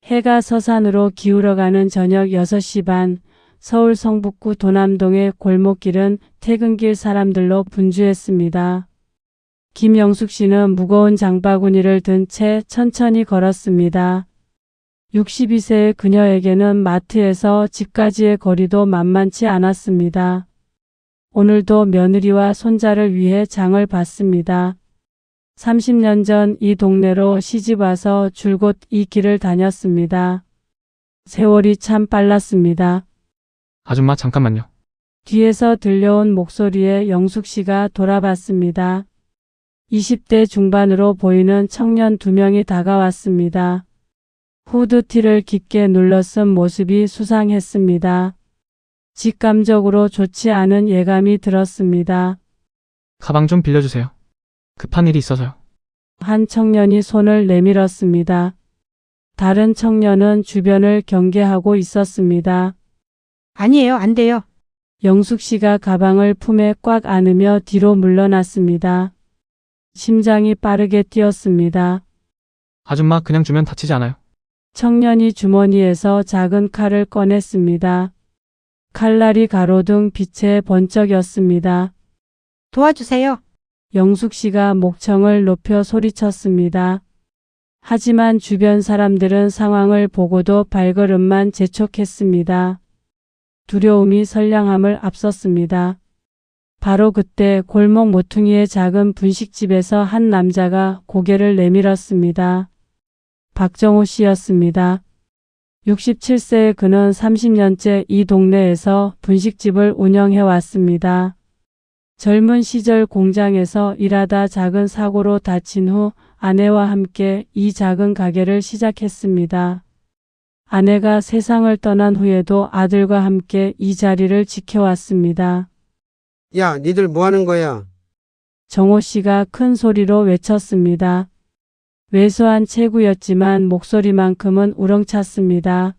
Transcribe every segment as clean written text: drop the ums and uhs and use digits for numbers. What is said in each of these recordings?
해가 서산으로 기울어가는 저녁 6시 반, 서울 성북구 도남동의 골목길은 퇴근길 사람들로 분주했습니다. 김영숙 씨는 무거운 장바구니를 든 채 천천히 걸었습니다. 62세의 그녀에게는 마트에서 집까지의 거리도 만만치 않았습니다. 오늘도 며느리와 손자를 위해 장을 봤습니다. 30년 전 이 동네로 시집와서 줄곧 이 길을 다녔습니다. 세월이 참 빨랐습니다. 아줌마 잠깐만요. 뒤에서 들려온 목소리에 영숙 씨가 돌아봤습니다. 20대 중반으로 보이는 청년 2명이 다가왔습니다. 후드티를 깊게 눌러쓴 모습이 수상했습니다. 직감적으로 좋지 않은 예감이 들었습니다. 가방 좀 빌려주세요. 급한 일이 있어서요. 한 청년이 손을 내밀었습니다. 다른 청년은 주변을 경계하고 있었습니다. 아니에요, 안 돼요. 영숙 씨가 가방을 품에 꽉 안으며 뒤로 물러났습니다. 심장이 빠르게 뛰었습니다. 아줌마 그냥 주면 다치지 않아요. 청년이 주머니에서 작은 칼을 꺼냈습니다. 칼날이 가로등 빛에 번쩍였습니다. 도와주세요. 영숙 씨가 목청을 높여 소리쳤습니다. 하지만 주변 사람들은 상황을 보고도 발걸음만 재촉했습니다. 두려움이 선량함을 앞섰습니다. 바로 그때 골목 모퉁이의 작은 분식집에서 한 남자가 고개를 내밀었습니다. 박정호 씨였습니다. 67세의 그는 30년째 이 동네에서 분식집을 운영해 왔습니다. 젊은 시절 공장에서 일하다 작은 사고로 다친 후 아내와 함께 이 작은 가게를 시작했습니다. 아내가 세상을 떠난 후에도 아들과 함께 이 자리를 지켜왔습니다. 야, 니들 뭐 하는 거야? 정호 씨가 큰 소리로 외쳤습니다. 왜소한 체구였지만 목소리만큼은 우렁찼습니다.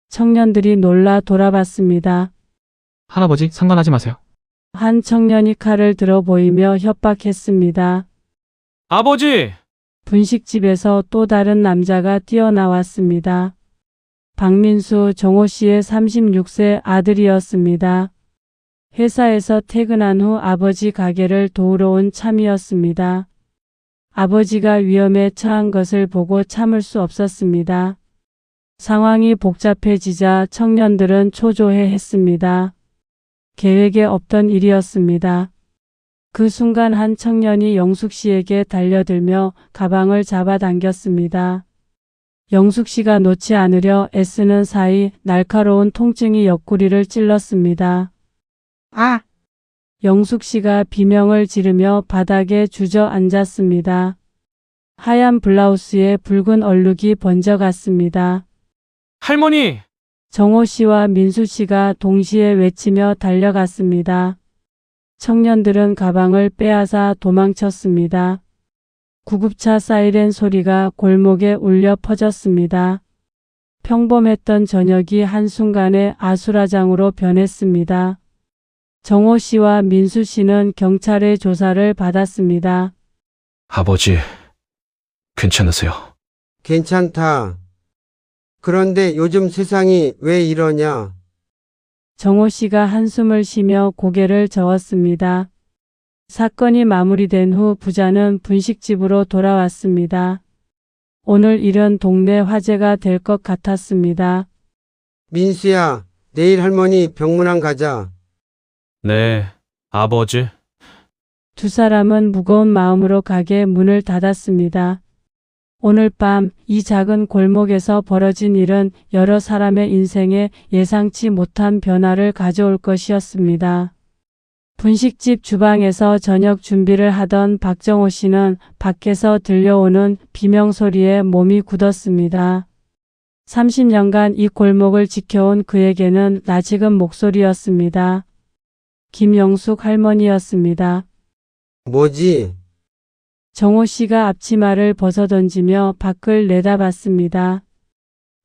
청년들이 놀라 돌아봤습니다. 할아버지 상관하지 마세요. 한 청년이 칼을 들어 보이며 협박했습니다. 아버지! 분식집에서 또 다른 남자가 뛰어나왔습니다. 박민수, 정호 씨의 36세 아들이었습니다. 회사에서 퇴근한 후 아버지 가게를 도우러 온 참이었습니다. 아버지가 위험에 처한 것을 보고 참을 수 없었습니다. 상황이 복잡해지자 청년들은 초조해했습니다. 계획에 없던 일이었습니다. 그 순간 한 청년이 영숙 씨에게 달려들며 가방을 잡아당겼습니다. 영숙 씨가 놓지 않으려 애쓰는 사이 날카로운 통증이 옆구리를 찔렀습니다. 아, 영숙 씨가 비명을 지르며 바닥에 주저앉았습니다. 하얀 블라우스에 붉은 얼룩이 번져갔습니다. 할머니! 정호 씨와 민수 씨가 동시에 외치며 달려갔습니다. 청년들은 가방을 빼앗아 도망쳤습니다. 구급차 사이렌 소리가 골목에 울려 퍼졌습니다. 평범했던 저녁이 한순간에 아수라장으로 변했습니다. 정호 씨와 민수 씨는 경찰의 조사를 받았습니다. 아버지, 괜찮으세요? 괜찮다. 그런데 요즘 세상이 왜 이러냐? 정호 씨가 한숨을 쉬며 고개를 저었습니다. 사건이 마무리된 후 부자는 분식집으로 돌아왔습니다. 오늘 일은 동네 화제가 될 것 같았습니다. 민수야, 내일 할머니 병문안 가자. 네, 아버지. 두 사람은 무거운 마음으로 가게 문을 닫았습니다. 오늘 밤 이 작은 골목에서 벌어진 일은 여러 사람의 인생에 예상치 못한 변화를 가져올 것이었습니다. 분식집 주방에서 저녁 준비를 하던 박정호 씨는 밖에서 들려오는 비명소리에 몸이 굳었습니다. 30년간 이 골목을 지켜온 그에게는 낯익은 목소리였습니다. 김영숙 할머니였습니다. 뭐지? 정호 씨가 앞치마를 벗어던지며 밖을 내다봤습니다.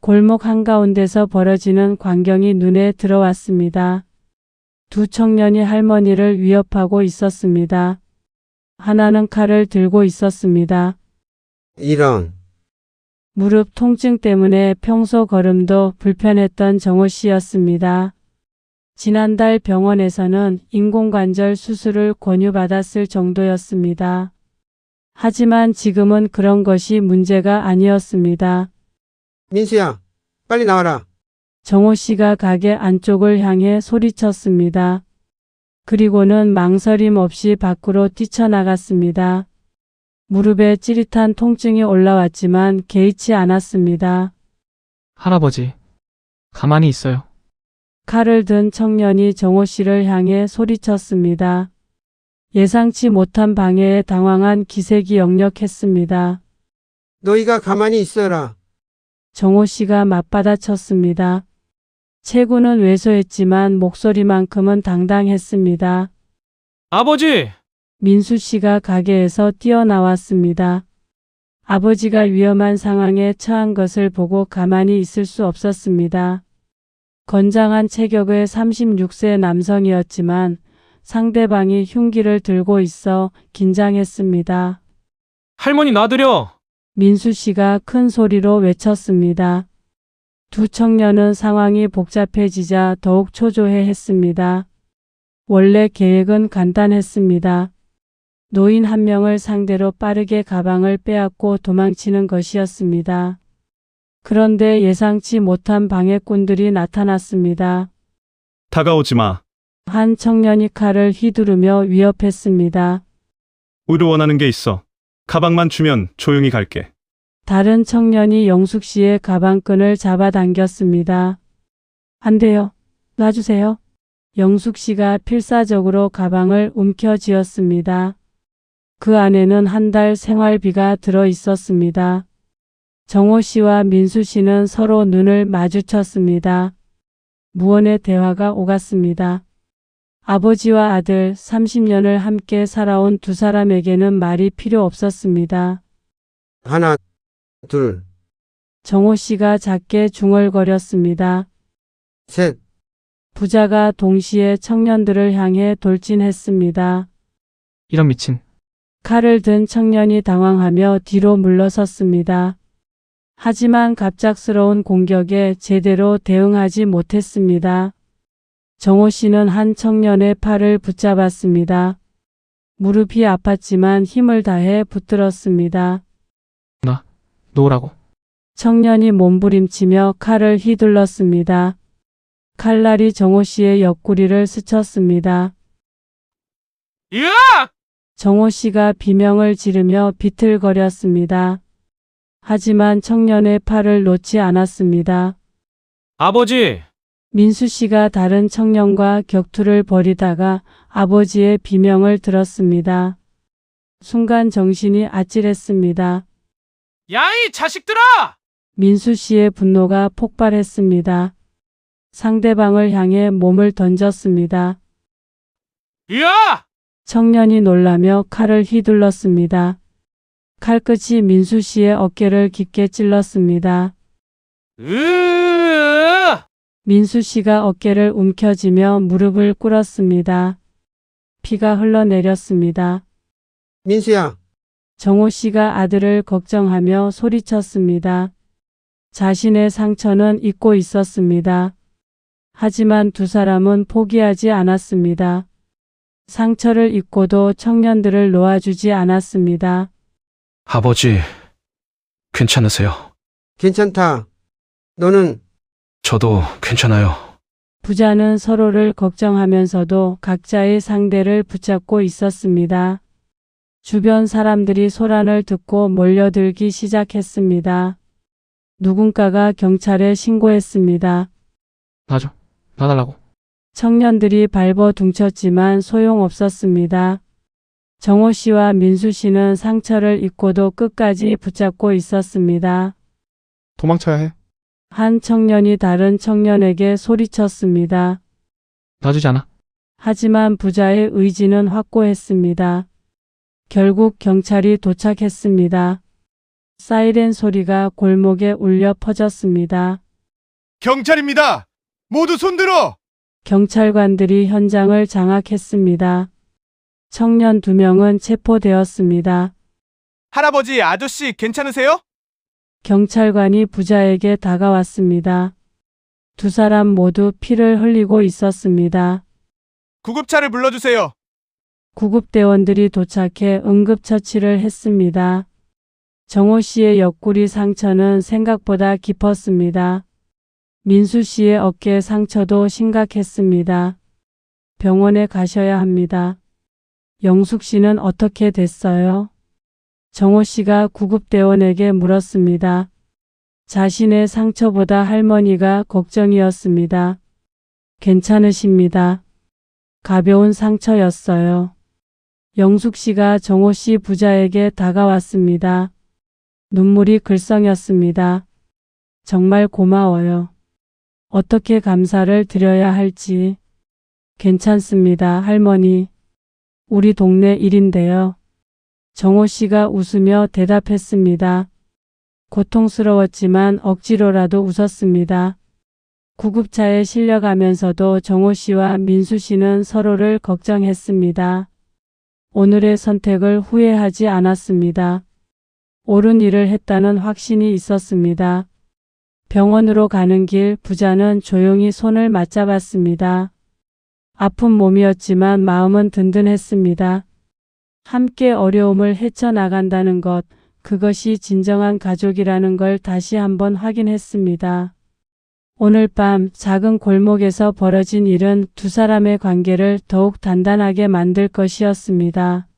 골목 한가운데서 벌어지는 광경이 눈에 들어왔습니다. 두 청년이 할머니를 위협하고 있었습니다. 하나는 칼을 들고 있었습니다. 이런. 무릎 통증 때문에 평소 걸음도 불편했던 정호 씨였습니다. 지난달 병원에서는 인공관절 수술을 권유받았을 정도였습니다. 하지만 지금은 그런 것이 문제가 아니었습니다. 민수야, 빨리 나와라. 정호 씨가 가게 안쪽을 향해 소리쳤습니다. 그리고는 망설임 없이 밖으로 뛰쳐나갔습니다. 무릎에 찌릿한 통증이 올라왔지만 개의치 않았습니다. 할아버지, 가만히 있어요. 칼을 든 청년이 정호 씨를 향해 소리쳤습니다. 예상치 못한 방해에 당황한 기색이 역력했습니다. 너희가 가만히 있어라. 정호 씨가 맞받아쳤습니다. 체구는 왜소했지만 목소리만큼은 당당했습니다. 아버지! 민수 씨가 가게에서 뛰어나왔습니다. 아버지가 위험한 상황에 처한 것을 보고 가만히 있을 수 없었습니다. 건장한 체격의 36세 남성이었지만 상대방이 흉기를 들고 있어 긴장했습니다. 할머니 놔드려! 민수 씨가 큰 소리로 외쳤습니다. 두 청년은 상황이 복잡해지자 더욱 초조해했습니다. 원래 계획은 간단했습니다. 노인 한 명을 상대로 빠르게 가방을 빼앗고 도망치는 것이었습니다. 그런데 예상치 못한 방해꾼들이 나타났습니다. 다가오지 마. 한 청년이 칼을 휘두르며 위협했습니다. 우리 원하는 게 있어. 가방만 주면 조용히 갈게. 다른 청년이 영숙 씨의 가방끈을 잡아당겼습니다. 안 돼요. 놔주세요. 영숙 씨가 필사적으로 가방을 움켜쥐었습니다. 그 안에는 한 달 생활비가 들어 있었습니다. 정호 씨와 민수 씨는 서로 눈을 마주쳤습니다. 무언의 대화가 오갔습니다. 아버지와 아들 30년을 함께 살아온 두 사람에게는 말이 필요 없었습니다. 하나, 둘, 정호 씨가 작게 중얼거렸습니다. 셋. 부자가 동시에 청년들을 향해 돌진했습니다. 이런 미친. 칼을 든 청년이 당황하며 뒤로 물러섰습니다. 하지만 갑작스러운 공격에 제대로 대응하지 못했습니다. 정호 씨는 한 청년의 팔을 붙잡았습니다. 무릎이 아팠지만 힘을 다해 붙들었습니다. 놓으라고. 청년이 몸부림치며 칼을 휘둘렀습니다. 칼날이 정호 씨의 옆구리를 스쳤습니다. 으악! 정호 씨가 비명을 지르며 비틀거렸습니다. 하지만 청년의 팔을 놓지 않았습니다. 아버지! 민수 씨가 다른 청년과 격투를 벌이다가 아버지의 비명을 들었습니다. 순간 정신이 아찔했습니다. 야, 이 자식들아! 민수 씨의 분노가 폭발했습니다. 상대방을 향해 몸을 던졌습니다. 으악! 청년이 놀라며 칼을 휘둘렀습니다. 칼끝이 민수 씨의 어깨를 깊게 찔렀습니다. 으아! 민수 씨가 어깨를 움켜쥐며 무릎을 꿇었습니다. 피가 흘러내렸습니다. 민수야, 정호 씨가 아들을 걱정하며 소리쳤습니다. 자신의 상처는 잊고 있었습니다. 하지만 두 사람은 포기하지 않았습니다. 상처를 입고도 청년들을 놓아주지 않았습니다. 아버지, 괜찮으세요? 괜찮다. 너는 저도 괜찮아요. 부자는 서로를 걱정하면서도 각자의 상대를 붙잡고 있었습니다. 주변 사람들이 소란을 듣고 몰려들기 시작했습니다. 누군가가 경찰에 신고했습니다. 놔줘. 놔달라고. 청년들이 발버둥쳤지만 소용없었습니다. 정호 씨와 민수 씨는 상처를 입고도 끝까지 붙잡고 있었습니다. 도망쳐야 해. 한 청년이 다른 청년에게 소리쳤습니다. 놔주지 않아. 하지만 부자의 의지는 확고했습니다. 결국 경찰이 도착했습니다. 사이렌 소리가 골목에 울려 퍼졌습니다. 경찰입니다. 모두 손들어. 경찰관들이 현장을 장악했습니다. 청년 2명은 체포되었습니다. 할아버지, 아저씨 괜찮으세요? 경찰관이 부자에게 다가왔습니다. 두 사람 모두 피를 흘리고 있었습니다. 구급차를 불러주세요. 구급대원들이 도착해 응급처치를 했습니다. 정호 씨의 옆구리 상처는 생각보다 깊었습니다. 민수 씨의 어깨 상처도 심각했습니다. 병원에 가셔야 합니다. 영숙 씨는 어떻게 됐어요? 정호 씨가 구급대원에게 물었습니다. 자신의 상처보다 할머니가 걱정이었습니다. 괜찮으십니다. 가벼운 상처였어요. 영숙 씨가 정호 씨 부자에게 다가왔습니다. 눈물이 글썽였습니다. 정말 고마워요. 어떻게 감사를 드려야 할지. 괜찮습니다, 할머니. 우리 동네 일인데요. 정호 씨가 웃으며 대답했습니다. 고통스러웠지만 억지로라도 웃었습니다. 구급차에 실려가면서도 정호 씨와 민수 씨는 서로를 걱정했습니다. 오늘의 선택을 후회하지 않았습니다. 옳은 일을 했다는 확신이 있었습니다. 병원으로 가는 길 부자는 조용히 손을 맞잡았습니다. 아픈 몸이었지만 마음은 든든했습니다. 함께 어려움을 헤쳐나간다는 것, 그것이 진정한 가족이라는 걸 다시 한번 확인했습니다. 오늘 밤 작은 골목에서 벌어진 일은 두 사람의 관계를 더욱 단단하게 만들 것이었습니다.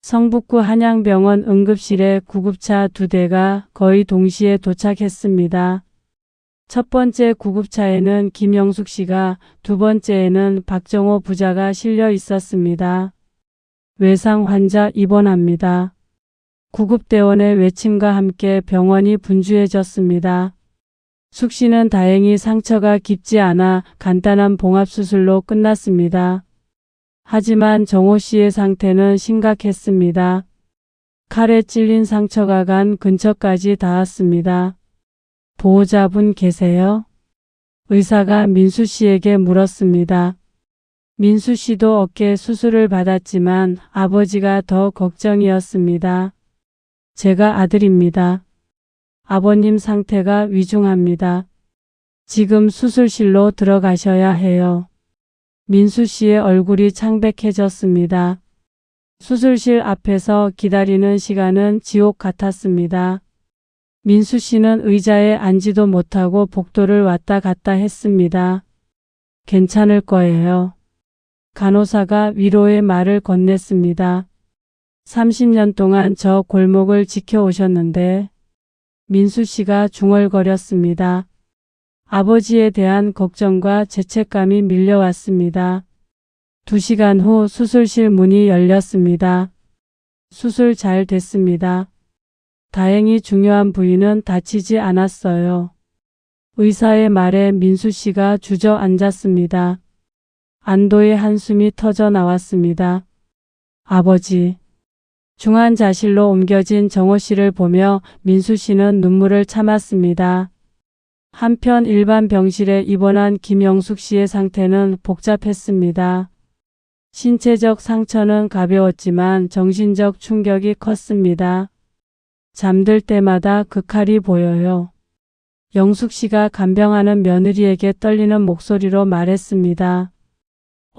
성북구 한양병원 응급실에 구급차 2대가 거의 동시에 도착했습니다. 첫 번째 구급차에는 김영숙 씨가, 두 번째에는 박정호 부자가 실려 있었습니다. 외상 환자 입원합니다. 구급대원의 외침과 함께 병원이 분주해졌습니다. 숙 씨는 다행히 상처가 깊지 않아 간단한 봉합수술로 끝났습니다. 하지만 정호 씨의 상태는 심각했습니다. 칼에 찔린 상처가 간 근처까지 닿았습니다. 보호자분 계세요? 의사가 민수 씨에게 물었습니다. 민수 씨도 어깨 수술을 받았지만 아버지가 더 걱정이었습니다. 제가 아들입니다. 아버님 상태가 위중합니다. 지금 수술실로 들어가셔야 해요. 민수 씨의 얼굴이 창백해졌습니다. 수술실 앞에서 기다리는 시간은 지옥 같았습니다. 민수 씨는 의자에 앉지도 못하고 복도를 왔다 갔다 했습니다. 괜찮을 거예요. 간호사가 위로의 말을 건넸습니다. 30년 동안 저 골목을 지켜오셨는데. 민수 씨가 중얼거렸습니다. 아버지에 대한 걱정과 죄책감이 밀려왔습니다. 2시간 후 수술실 문이 열렸습니다. 수술 잘 됐습니다. 다행히 중요한 부위는 다치지 않았어요. 의사의 말에 민수 씨가 주저앉았습니다. 안도의 한숨이 터져 나왔습니다. 아버지. 중환자실로 옮겨진 정호 씨를 보며 민수 씨는 눈물을 참았습니다. 한편 일반 병실에 입원한 김영숙 씨의 상태는 복잡했습니다. 신체적 상처는 가벼웠지만 정신적 충격이 컸습니다. 잠들 때마다 그 칼이 보여요. 영숙 씨가 간병하는 며느리에게 떨리는 목소리로 말했습니다.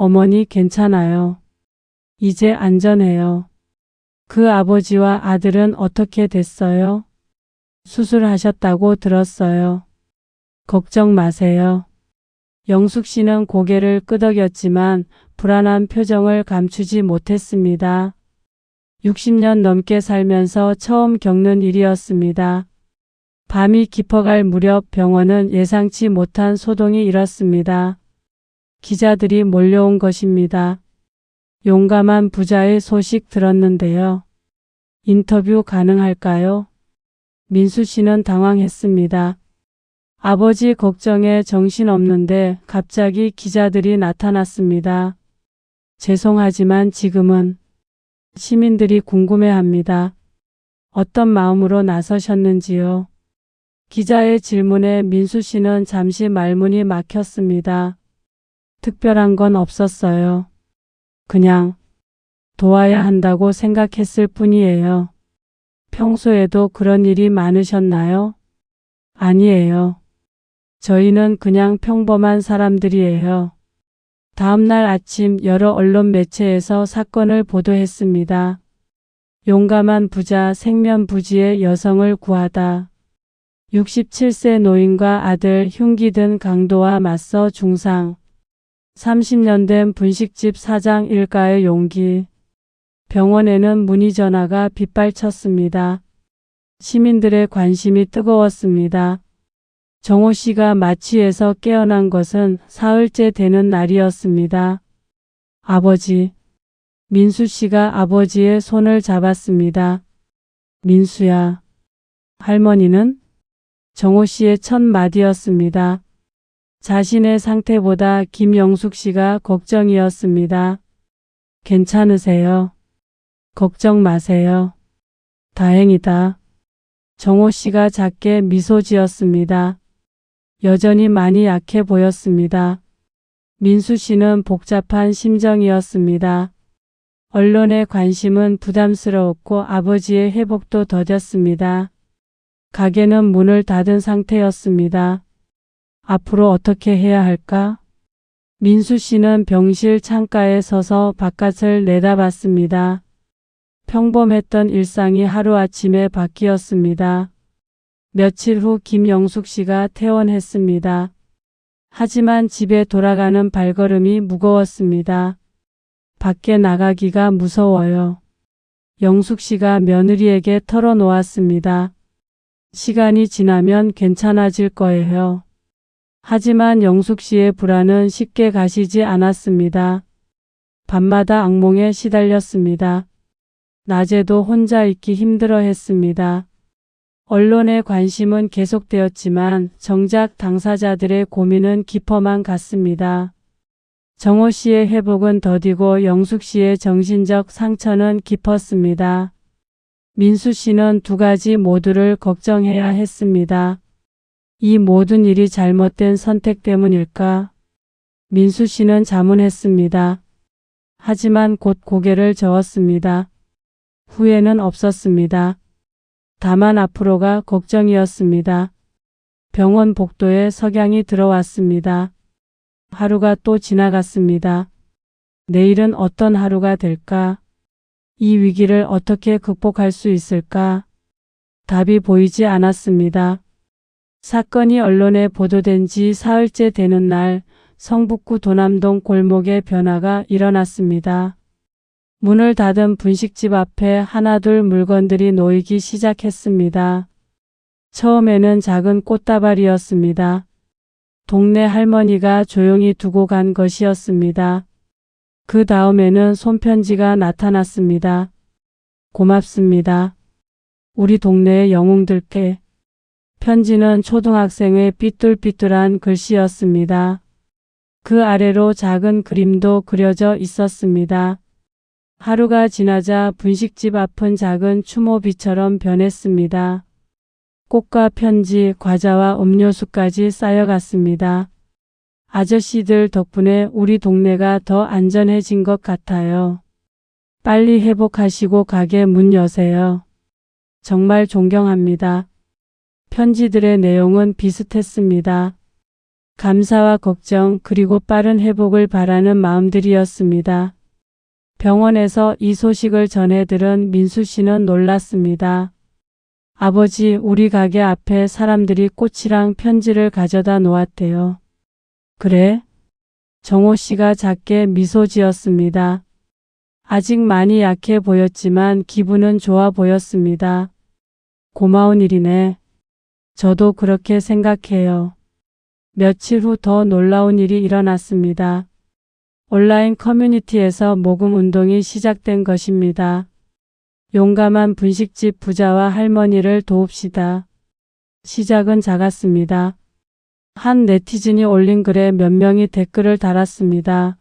어머니 괜찮아요. 이제 안전해요. 그 아버지와 아들은 어떻게 됐어요? 수술하셨다고 들었어요. 걱정 마세요. 영숙 씨는 고개를 끄덕였지만 불안한 표정을 감추지 못했습니다. 60년 넘게 살면서 처음 겪는 일이었습니다. 밤이 깊어갈 무렵 병원은 예상치 못한 소동이 일었습니다. 기자들이 몰려온 것입니다. 용감한 부자의 소식 들었는데요. 인터뷰 가능할까요? 민수 씨는 당황했습니다. 아버지 걱정에 정신없는데 갑자기 기자들이 나타났습니다. 죄송하지만 지금은 시민들이 궁금해합니다. 어떤 마음으로 나서셨는지요? 기자의 질문에 민수 씨는 잠시 말문이 막혔습니다. 특별한 건 없었어요. 그냥 도와야 한다고 생각했을 뿐이에요. 평소에도 그런 일이 많으셨나요? 아니에요. 저희는 그냥 평범한 사람들이에요. 다음 날 아침 여러 언론 매체에서 사건을 보도했습니다. 용감한 부자 생면부지의 여성을 구하다. 67세 노인과 아들 흉기 든 강도와 맞서 중상. 30년 된 분식집 사장 일가의 용기. 병원에는 문의 전화가 빗발쳤습니다. 시민들의 관심이 뜨거웠습니다. 정호 씨가 마취에서 깨어난 것은 사흘째 되는 날이었습니다. 아버지. 민수 씨가 아버지의 손을 잡았습니다. 민수야. 할머니는? 정호 씨의 첫 마디였습니다. 자신의 상태보다 김영숙 씨가 걱정이었습니다. 괜찮으세요? 걱정 마세요. 다행이다. 정호 씨가 작게 미소 지었습니다. 여전히 많이 약해 보였습니다. 민수 씨는 복잡한 심정이었습니다. 언론의 관심은 부담스러웠고 아버지의 회복도 더뎠습니다. 가게는 문을 닫은 상태였습니다. 앞으로 어떻게 해야 할까? 민수 씨는 병실 창가에 서서 바깥을 내다봤습니다. 평범했던 일상이 하루아침에 바뀌었습니다. 며칠 후 김영숙 씨가 퇴원했습니다. 하지만 집에 돌아가는 발걸음이 무거웠습니다. 밖에 나가기가 무서워요. 영숙 씨가 며느리에게 털어놓았습니다. 시간이 지나면 괜찮아질 거예요. 하지만 영숙 씨의 불안은 쉽게 가시지 않았습니다. 밤마다 악몽에 시달렸습니다. 낮에도 혼자 있기 힘들어했습니다. 언론의 관심은 계속되었지만 정작 당사자들의 고민은 깊어만 갔습니다. 정호 씨의 회복은 더디고 영숙 씨의 정신적 상처는 깊었습니다. 민수 씨는 두 가지 모두를 걱정해야 했습니다. 이 모든 일이 잘못된 선택 때문일까? 민수 씨는 자문했습니다. 하지만 곧 고개를 저었습니다. 후회는 없었습니다. 다만 앞으로가 걱정이었습니다. 병원 복도에 석양이 들어왔습니다. 하루가 또 지나갔습니다. 내일은 어떤 하루가 될까? 이 위기를 어떻게 극복할 수 있을까? 답이 보이지 않았습니다. 사건이 언론에 보도된 지 사흘째 되는 날 성북구 도남동 골목에 변화가 일어났습니다. 문을 닫은 분식집 앞에 하나둘 물건들이 놓이기 시작했습니다. 처음에는 작은 꽃다발이었습니다. 동네 할머니가 조용히 두고 간 것이었습니다. 그 다음에는 손편지가 나타났습니다. 고맙습니다. 우리 동네의 영웅들께. 편지는 초등학생의 삐뚤삐뚤한 글씨였습니다. 그 아래로 작은 그림도 그려져 있었습니다. 하루가 지나자 분식집 앞은 작은 추모비처럼 변했습니다. 꽃과 편지, 과자와 음료수까지 쌓여갔습니다. 아저씨들 덕분에 우리 동네가 더 안전해진 것 같아요. 빨리 회복하시고 가게 문 여세요. 정말 존경합니다. 편지들의 내용은 비슷했습니다. 감사와 걱정 그리고 빠른 회복을 바라는 마음들이었습니다. 병원에서 이 소식을 전해 들은 민수 씨는 놀랐습니다. 아버지, 우리 가게 앞에 사람들이 꽃이랑 편지를 가져다 놓았대요. 그래? 정호 씨가 작게 미소 지었습니다. 아직 많이 약해 보였지만 기분은 좋아 보였습니다. 고마운 일이네. 저도 그렇게 생각해요. 며칠 후 더 놀라운 일이 일어났습니다. 온라인 커뮤니티에서 모금 운동이 시작된 것입니다. 용감한 분식집 부자와 할머니를 도웁시다. 시작은 작았습니다. 한 네티즌이 올린 글에 몇 명이 댓글을 달았습니다.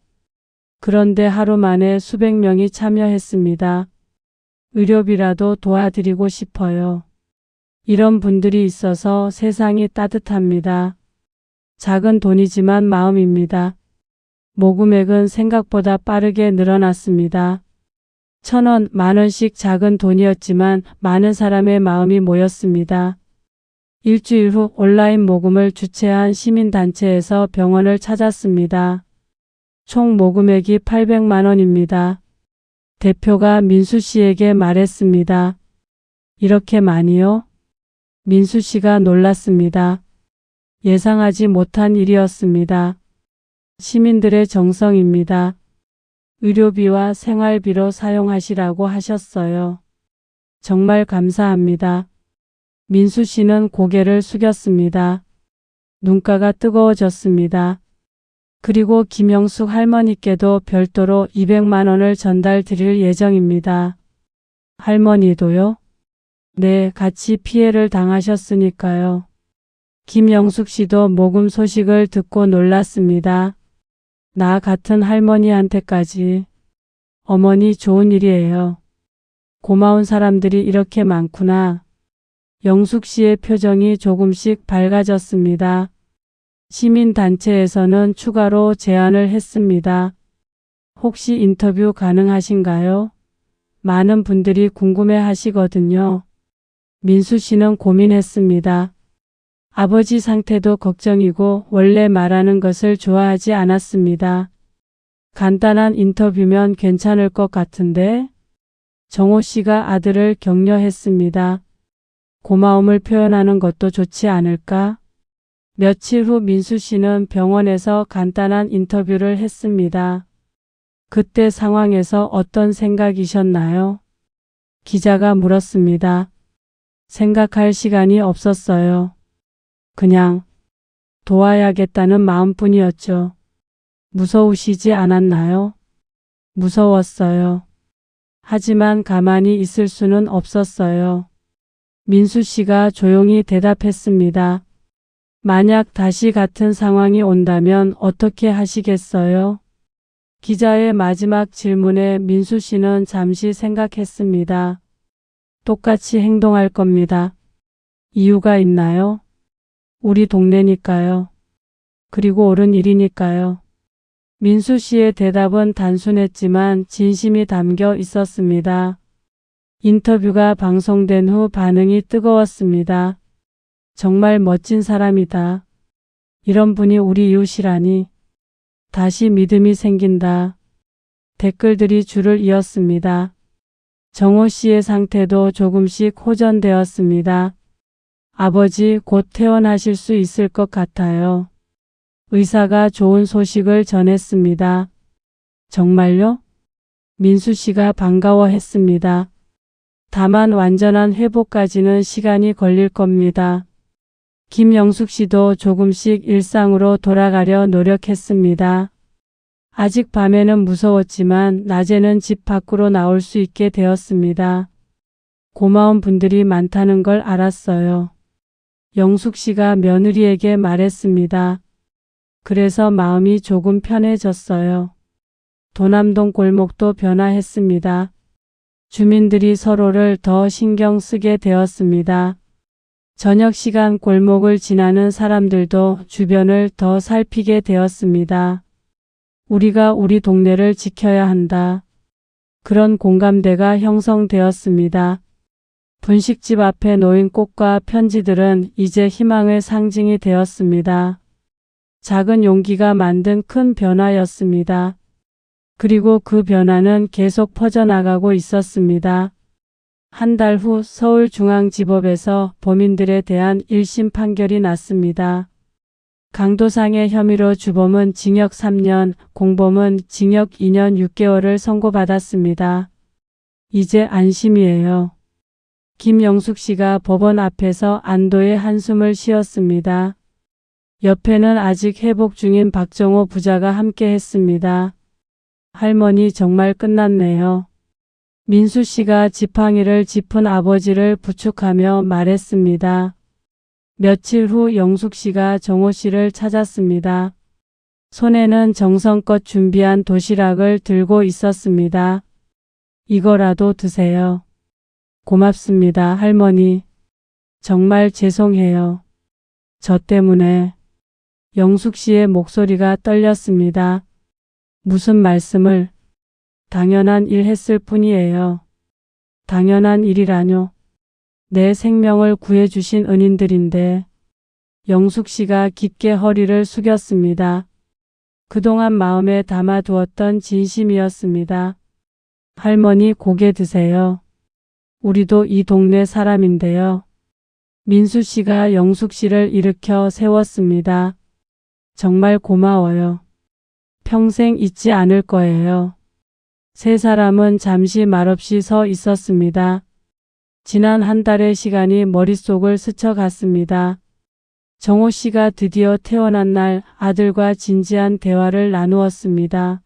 그런데 하루 만에 수백 명이 참여했습니다. 의료비라도 도와드리고 싶어요. 이런 분들이 있어서 세상이 따뜻합니다. 작은 돈이지만 마음입니다. 모금액은 생각보다 빠르게 늘어났습니다. 1,000원, 10,000원씩 작은 돈이었지만 많은 사람의 마음이 모였습니다. 일주일 후 온라인 모금을 주최한 시민단체에서 병원을 찾았습니다. 총 모금액이 800만 원입니다. 대표가 민수 씨에게 말했습니다. 이렇게 많이요? 민수 씨가 놀랐습니다. 예상하지 못한 일이었습니다. 시민들의 정성입니다. 의료비와 생활비로 사용하시라고 하셨어요. 정말 감사합니다. 민수 씨는 고개를 숙였습니다. 눈가가 뜨거워졌습니다. 그리고 김영숙 할머니께도 별도로 200만 원을 전달 드릴 예정입니다. 할머니도요? 네, 같이 피해를 당하셨으니까요. 김영숙 씨도 모금 소식을 듣고 놀랐습니다. 나 같은 할머니한테까지. 어머니 좋은 일이에요. 고마운 사람들이 이렇게 많구나. 영숙 씨의 표정이 조금씩 밝아졌습니다. 시민단체에서는 추가로 제안을 했습니다. 혹시 인터뷰 가능하신가요? 많은 분들이 궁금해 하시거든요. 민수 씨는 고민했습니다. 아버지 상태도 걱정이고 원래 말하는 것을 좋아하지 않았습니다. 간단한 인터뷰면 괜찮을 것 같은데? 정호 씨가 아들을 격려했습니다. 고마움을 표현하는 것도 좋지 않을까? 며칠 후 민수 씨는 병원에서 간단한 인터뷰를 했습니다. 그때 상황에서 어떤 생각이셨나요? 기자가 물었습니다. 생각할 시간이 없었어요. 그냥 도와야겠다는 마음뿐이었죠. 무서우시지 않았나요? 무서웠어요. 하지만 가만히 있을 수는 없었어요. 민수 씨가 조용히 대답했습니다. 만약 다시 같은 상황이 온다면 어떻게 하시겠어요? 기자의 마지막 질문에 민수 씨는 잠시 생각했습니다. 똑같이 행동할 겁니다. 이유가 있나요? 우리 동네니까요. 그리고 옳은 일이니까요. 민수 씨의 대답은 단순했지만 진심이 담겨 있었습니다. 인터뷰가 방송된 후 반응이 뜨거웠습니다. 정말 멋진 사람이다. 이런 분이 우리 이웃이라니. 다시 믿음이 생긴다. 댓글들이 줄을 이었습니다. 정호 씨의 상태도 조금씩 호전되었습니다. 아버지 곧 퇴원하실 수 있을 것 같아요. 의사가 좋은 소식을 전했습니다. 정말요? 민수 씨가 반가워했습니다. 다만 완전한 회복까지는 시간이 걸릴 겁니다. 김영숙 씨도 조금씩 일상으로 돌아가려 노력했습니다. 아직 밤에는 무서웠지만 낮에는 집 밖으로 나올 수 있게 되었습니다. 고마운 분들이 많다는 걸 알았어요. 영숙 씨가 며느리에게 말했습니다. 그래서 마음이 조금 편해졌어요. 도남동 골목도 변화했습니다. 주민들이 서로를 더 신경 쓰게 되었습니다. 저녁 시간 골목을 지나는 사람들도 주변을 더 살피게 되었습니다. 우리가 우리 동네를 지켜야 한다. 그런 공감대가 형성되었습니다. 분식집 앞에 놓인 꽃과 편지들은 이제 희망의 상징이 되었습니다. 작은 용기가 만든 큰 변화였습니다. 그리고 그 변화는 계속 퍼져나가고 있었습니다. 한 달 후 서울중앙지법에서 범인들에 대한 1심 판결이 났습니다. 강도상의 혐의로 주범은 징역 3년, 공범은 징역 2년 6개월을 선고받았습니다. 이제 안심이에요. 김영숙 씨가 법원 앞에서 안도의 한숨을 쉬었습니다. 옆에는 아직 회복 중인 박정호 부자가 함께 했습니다. 할머니 정말 끝났네요. 민수 씨가 지팡이를 짚은 아버지를 부축하며 말했습니다. 며칠 후 영숙 씨가 정호 씨를 찾았습니다. 손에는 정성껏 준비한 도시락을 들고 있었습니다. 이거라도 드세요. 고맙습니다, 할머니. 정말 죄송해요. 저 때문에. 영숙 씨의 목소리가 떨렸습니다. 무슨 말씀을? 당연한 일 했을 뿐이에요. 당연한 일이라뇨. 내 생명을 구해주신 은인들인데. 영숙 씨가 깊게 허리를 숙였습니다. 그동안 마음에 담아두었던 진심이었습니다. 할머니 고개 드세요. 우리도 이 동네 사람인데요. 민수 씨가 영숙 씨를 일으켜 세웠습니다. 정말 고마워요. 평생 잊지 않을 거예요. 세 사람은 잠시 말없이 서 있었습니다. 지난 한 달의 시간이 머릿속을 스쳐갔습니다. 정호 씨가 드디어 태어난 날 아들과 진지한 대화를 나누었습니다.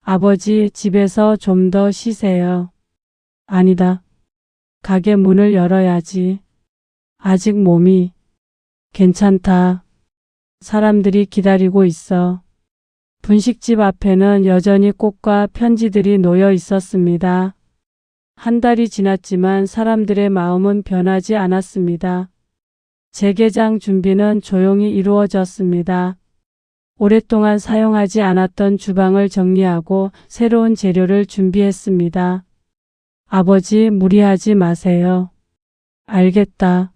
아버지, 집에서 좀 더 쉬세요. 아니다. 가게 문을 열어야지. 아직 몸이 괜찮다. 사람들이 기다리고 있어. 분식집 앞에는 여전히 꽃과 편지들이 놓여 있었습니다. 한 달이 지났지만 사람들의 마음은 변하지 않았습니다. 재개장 준비는 조용히 이루어졌습니다. 오랫동안 사용하지 않았던 주방을 정리하고 새로운 재료를 준비했습니다. 아버지, 무리하지 마세요. 알겠다.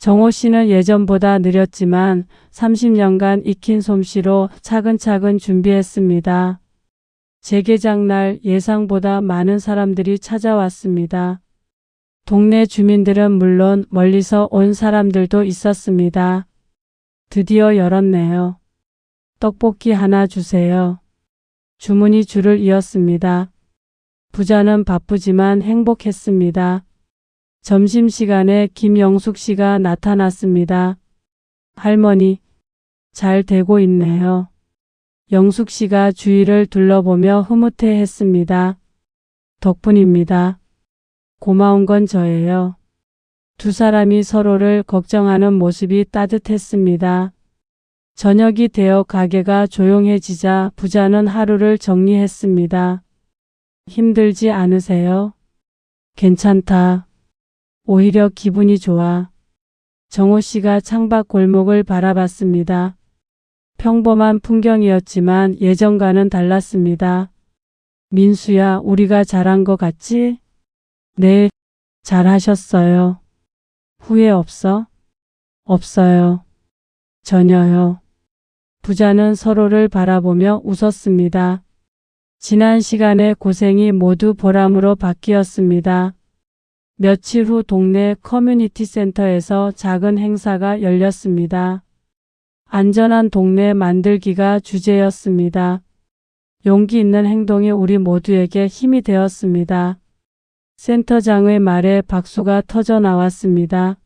정호 씨는 예전보다 느렸지만 30년간 익힌 솜씨로 차근차근 준비했습니다. 재개장 날 예상보다 많은 사람들이 찾아왔습니다. 동네 주민들은 물론 멀리서 온 사람들도 있었습니다. 드디어 열었네요. 떡볶이 하나 주세요. 주문이 줄을 이었습니다. 부자는 바쁘지만 행복했습니다. 점심시간에 김영숙 씨가 나타났습니다. 할머니, 잘 되고 있네요. 영숙 씨가 주위를 둘러보며 흐뭇해했습니다. 덕분입니다. 고마운 건 저예요. 두 사람이 서로를 걱정하는 모습이 따뜻했습니다. 저녁이 되어 가게가 조용해지자 부자는 하루를 정리했습니다. 힘들지 않으세요? 괜찮다. 오히려 기분이 좋아. 정호 씨가 창밖 골목을 바라봤습니다. 평범한 풍경이었지만 예전과는 달랐습니다. 민수야, 우리가 잘한 거 같지? 네, 잘하셨어요. 후회 없어? 없어요. 전혀요. 부자는 서로를 바라보며 웃었습니다. 지난 시간의 고생이 모두 보람으로 바뀌었습니다. 며칠 후 동네 커뮤니티 센터에서 작은 행사가 열렸습니다. 안전한 동네 만들기가 주제였습니다. 용기 있는 행동이 우리 모두에게 힘이 되었습니다. 센터장의 말에 박수가 터져 나왔습니다.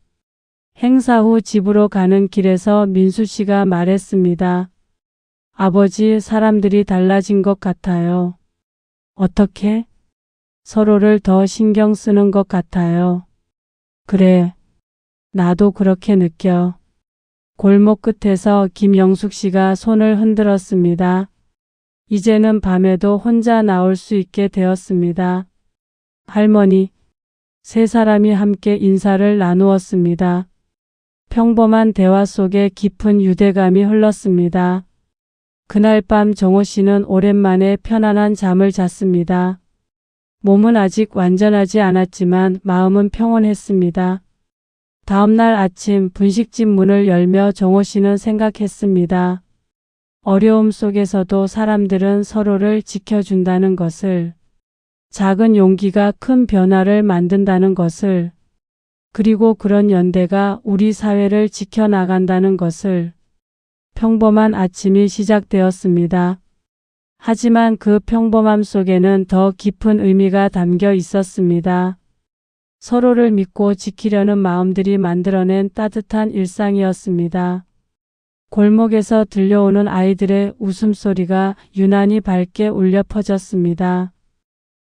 행사 후 집으로 가는 길에서 민수 씨가 말했습니다. 아버지, 사람들이 달라진 것 같아요. 어떻게? 서로를 더 신경 쓰는 것 같아요. 그래, 나도 그렇게 느껴. 골목 끝에서 김영숙 씨가 손을 흔들었습니다. 이제는 밤에도 혼자 나올 수 있게 되었습니다. 할머니, 세 사람이 함께 인사를 나누었습니다. 평범한 대화 속에 깊은 유대감이 흘렀습니다. 그날 밤 정호 씨는 오랜만에 편안한 잠을 잤습니다. 몸은 아직 완전하지 않았지만 마음은 평온했습니다. 다음날 아침 분식집 문을 열며 정호 씨는 생각했습니다. 어려움 속에서도 사람들은 서로를 지켜준다는 것을, 작은 용기가 큰 변화를 만든다는 것을, 그리고 그런 연대가 우리 사회를 지켜나간다는 것을. 평범한 아침이 시작되었습니다. 하지만 그 평범함 속에는 더 깊은 의미가 담겨 있었습니다. 서로를 믿고 지키려는 마음들이 만들어낸 따뜻한 일상이었습니다. 골목에서 들려오는 아이들의 웃음소리가 유난히 밝게 울려 퍼졌습니다.